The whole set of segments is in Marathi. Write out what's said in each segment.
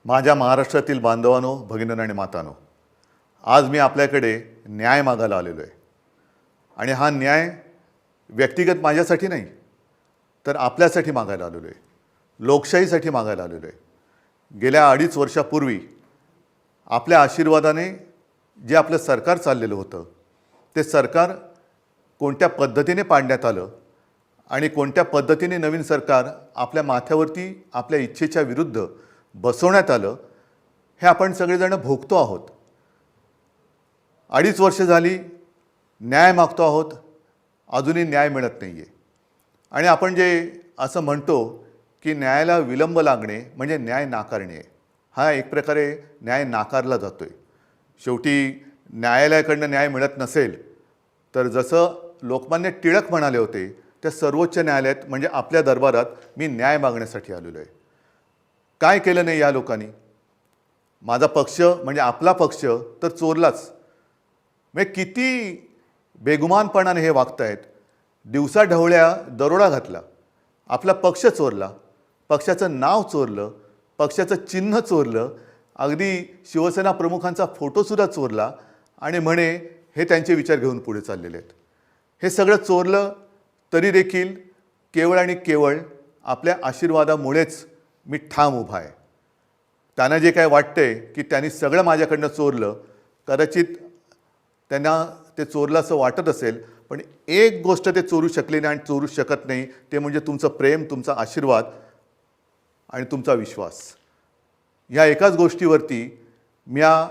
माझ्या महाराष्ट्रातील बांधवांनो, भगिनींनो आणि मातांनो, आज मी आपल्याकडे न्याय मागायला आलेलो आहे. आणि हा न्याय व्यक्तिगत माझ्यासाठी नाही, तर आपल्यासाठी मागायला आलेलो आहे, लोकशाहीसाठी मागायला आलेलो आहे. गेल्या 2.5 वर्षापूर्वी आपल्या आशीर्वादाने जे आपलं सरकार चाललेलं होतं, ते सरकार कोणत्या पद्धतीने पाडण्यात आलं आणि कोणत्या पद्धतीने नवीन सरकार आपल्या माथ्यावरती आपल्या इच्छेच्या विरुद्ध बसवण्यात आलं, हे आपण सगळेजण भोगतो आहोत. 2.5 वर्ष झाली न्याय मागतो आहोत, अजूनही न्याय मिळत नाही आहे. आणि आपण जे असं म्हणतो की न्यायाला विलंब लागणे म्हणजे न्याय नाकारणे, हा एक प्रकारे न्याय नाकारला जातो आहे. शेवटी न्यायालयाकडनं न्याय मिळत नसेल तर जसं लोकमान्य टिळक म्हणाले होते, त्या सर्वोच्च न्यायालयात म्हणजे आपल्या दरबारात मी न्याय मागण्यासाठी आलेलो आहे. काय केलं नाही या लोकांनी? माझा पक्ष म्हणजे आपला पक्ष तर चोरलाच. म्हणजे किती बेगुमानपणाने हे वागतायत. दिवसा ढवळ्या दरोडा घातला, आपला पक्ष चोरला, पक्षाचं नाव चोरलं, पक्षाचं चिन्ह चोरलं, अगदी शिवसेना प्रमुखांचा फोटोसुद्धा चोरला आणि म्हणे हे त्यांचे विचार घेऊन पुढे चाललेले आहेत. हे सगळं चोरलं तरी देखील केवळ आणि केवळ आपल्या आशीर्वादामुळेच मी ठाम उभा आहे. त्यांना जे काय वाटतंय की त्यांनी सगळं माझ्याकडनं चोरलं, कदाचित त्यांना ते चोरलं असं वाटत असेल, पण एक गोष्ट ते चोरू शकले नाही आणि चोरू शकत नाही, ते म्हणजे तुमचं प्रेम, तुमचा आशीर्वाद आणि तुमचा विश्वास. ह्या एकाच गोष्टीवरती मी या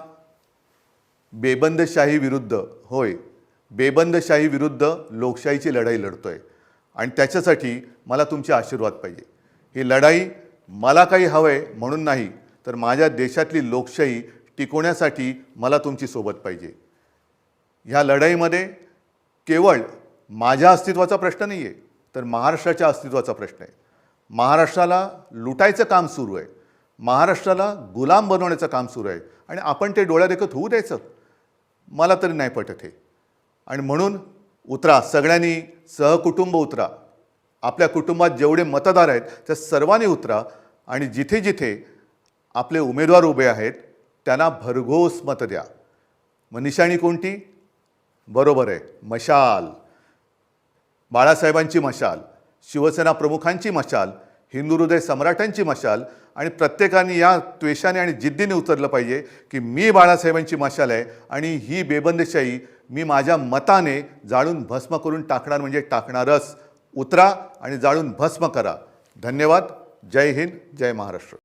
बेबंदशाही विरुद्ध, होय, बेबंदशाही विरुद्ध लोकशाहीची लढाई लढतो आहे. आणि त्याच्यासाठी मला तुमचे आशीर्वाद पाहिजे. ही लढाई मला काही हवं आहे म्हणून नाही, तर माझ्या देशातली लोकशाही टिकवण्यासाठी मला तुमची सोबत पाहिजे. ह्या लढाईमध्ये केवळ माझ्या अस्तित्वाचा प्रश्न नाही आहे, तर महाराष्ट्राच्या अस्तित्वाचा प्रश्न आहे. महाराष्ट्राला लुटायचं काम सुरू आहे, महाराष्ट्राला गुलाम बनवण्याचं काम सुरू आहे आणि आपण ते डोळ्यादेखत होऊ द्यायचं? मला तरी नाही पटत हे. आणि म्हणून उतरा, सगळ्यांनी सहकुटुंब उतरा. आपल्या कुटुंबात जेवढे मतदार आहेत त्या सर्वांनी उतरा आणि जिथे जिथे आपले उमेदवार उभे आहेत त्यांना भरघोस मत द्या. मग निशाणी कोणती? बरोबर आहे, मशाल. बाळासाहेबांची मशाल, शिवसेना प्रमुखांची मशाल, हिंदू हृदय सम्राटांची मशाल. आणि प्रत्येकाने या त्वेषाने आणि जिद्दीने उतरलं पाहिजे की मी बाळासाहेबांची मशाल आहे आणि ही बेबंदशाही मी माझ्या मताने जाळून भस्म करून टाकणार म्हणजे टाकणारच. उतरा आणि जाळून भस्म करा. धन्यवाद. जय हिंद, जय महाराष्ट्र.